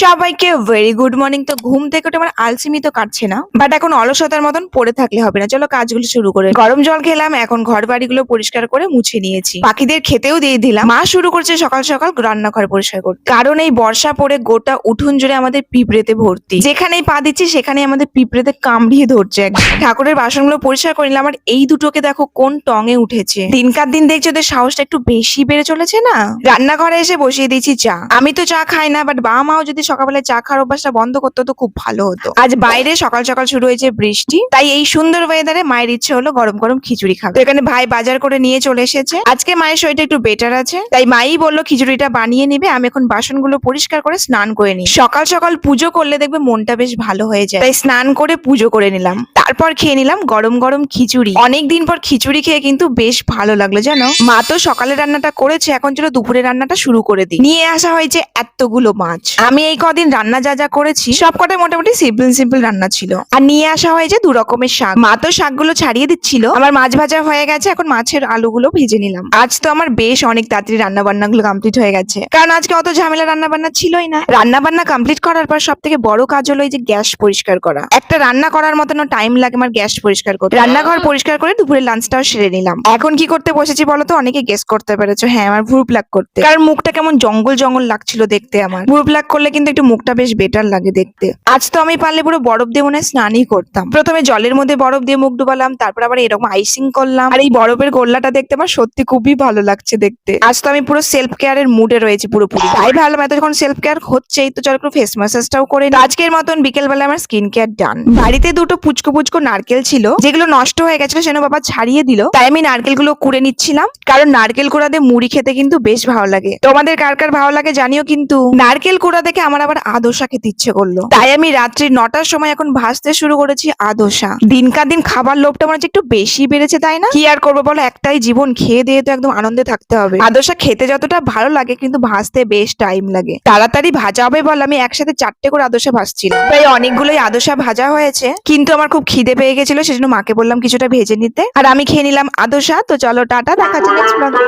সবাইকে very good morning. তো ঘুম থেকে উঠে আমার আলসেমি তো কাটছে না, বাট এখন অলসতার মতন পড়ে থাকলে হবে না। চলো কাজগুলো শুরু করে। গরম জল খেলাম, এখন ঘর বাড়িগুলো পরিষ্কার করে মুছে নিয়েছি, পাখিদের খেতেও দিয়ে দিলাম। মা শুরু করছে সকাল সকাল রান্নাঘর পরিষ্কার করতে, কারণ এই বর্ষা পড়ে গোটা উঠোন জুড়ে আমাদের পিঁপড়েতে ভর্তি। যেখানেই পা দিচ্ছি সেখানে আমাদের পিঁপড়েতে কামড়িয়ে ধরছে একদম। ঠাকুরের বাসনগুলো পরিষ্কার করে নিলাম, আর এই দুটোকে দেখো কোন টঙে উঠেছে। দিনকার দিন দেখছি ওদের সাহসটা একটু বেশি বেড়ে চলেছে না। রান্নাঘরে এসে বসিয়ে দিয়েছি চা। আমি তো চা খাই না, বাট বাবা মাও যদি সকালবেলায় চা খাওয়ার অভ্যাসটা বন্ধ করতো তো খুব ভালো হতো। আজ বাইরে সকাল সকাল শুরু হয়েছে বৃষ্টি, তাই এই সুন্দর ওয়েদারে মায়ের ইচ্ছে হলো গরম গরম খিচুড়ি খাবে। তো এখানে ভাই বাজার করে নিয়ে চলে এসেছে। আজকে মায়ের শরীরটা একটু বেটার আছে, তাই মাই বললো খিচুড়িটা বানিয়ে নিবে। আমি এখন বাসনগুলো পরিষ্কার করে স্নান করে নিই। সকাল সকাল পুজো করলে দেখবে মনটা বেশ ভালো হয়ে যায়, তাই স্নান করে পুজো করে নিলাম। তারপর খেয়ে নিলাম গরম গরম খিচুড়ি। অনেকদিন পর খিচুড়ি খেয়ে কিন্তু বেশ ভালো লাগলো জানো। মা তো সকালে রান্নাটা করেছে, এখন চলো দুপুরে রান্নাটা শুরু করে দিই। নিয়ে আসা হয়েছে এতগুলো মাছ। আমি এই কদিন রান্না যা যা করেছি সব কটাই মোটামুটি সিম্পল রান্না ছিল। আর নিয়ে আসা হয়েছে 2 রকমের শাক। মা তো শাকগুলো ছাড়িয়ে দিচ্ছিল। আমার মাছ ভাজা হয়ে গেছে, এখন মাছের আলুগুলো ভেজে নিলাম। আজ তো আমার বেশ অনেক তাড়াতাড়ি রান্না বান্না গুলো কমপ্লিট হয়ে গেছে, কারণ আজকে অত ঝামেলা রান্না বান্না ছিলই না। রান্না বান্না কমপ্লিট করার পর সব থেকে বড় কাজ হলো এই যে গ্যাস পরিষ্কার করা। একটা রান্না করার মতন টাইম লাগে আমার গ্যাস পরিষ্কার করতে। রান্নাঘর পরিষ্কার করে দুপুরে লাঞ্চটাও সেরে নিলাম। এখন কি করতে বসেছি বলো তো? অনেকে গেস করতে পেরেছো, হ্যাঁ, আমার ভ্রু প্লাক করতে। কারণ মুখটা কেমন জঙ্গল জঙ্গল লাগছিল দেখতে। আমার ভ্রু প্লাক করলে কিন্তু একটু মুখটা বেশ বেটার লাগে দেখতে। আজ তো আমি পারলে পুরো বরফ দিয়ে মনে হয় স্নানই করতাম। প্রথমে জলের মধ্যে বরফ দিয়ে মুখ ডুবালাম, তারপর আবার এরকম আইসিং করলাম। আর এই বরফের গোল্লাটা দেখতে আমার সত্যি খুবই ভালো লাগছে দেখতে। আজ তো আমি পুরো সেলফ কেয়ারের মুডে রয়েছি পুরোপুরি। তাই ভাবলাম এত যখন সেলফ কেয়ার হচ্ছেই তো চলো একটু ফেস ম্যাসাজটাও করে নিই। আজকের মতন বিকেল বেলা আমার স্কিন কেয়ার ডান। বাড়িতে দুটো পুচকো পুচকো নারকেল ছিল, যেগুলো নষ্ট হয়ে গেছিল, সেজন্য বাবা ছাড়িয়ে দিল। তাই আমি নারকেলগুলো কুড়ে নিচ্ছিলাম, কারণ নারকেল কুড়া দিয়ে মুড়ি খেতে কিন্তু বেশ ভালো লাগে। তোমাদের কার কার ভালো লাগে জানিও কিন্তু। নারকেল কুড়া দেখে আমার আবার আদোসা খেতে ইচ্ছে করলো, তাই আমি রাত্রি 9টার সময় এখন ভাজতে শুরু করেছি আদোসা। দিনকার দিন খাবার লোভটা মনে হচ্ছে একটু বেশি বেড়েছে, তাই না? কি আর করবো বলো, একটাই জীবন, খেয়ে দিয়ে তো একদম আনন্দে থাকতে হবে। আদোসা খেতে যতটা ভালো লাগে কিন্তু ভাজতে বেশ টাইম লাগে। তাড়াতাড়ি ভাজা হবে বল আমি একসাথে 4টে করে আদোসা ভাজছিলাম। প্রায় অনেকগুলোই আদোসা ভাজা হয়েছে, কিন্তু আমার খুব খিদে পেয়ে গেছিল, সেজন্য মাকে বললাম কিছুটা ভেজে নিতে। আর আমি খেয়ে নিলাম আদোসা। তো চলো টাটা, দেখা যাচ্ছে নেক্সট ব্লগে।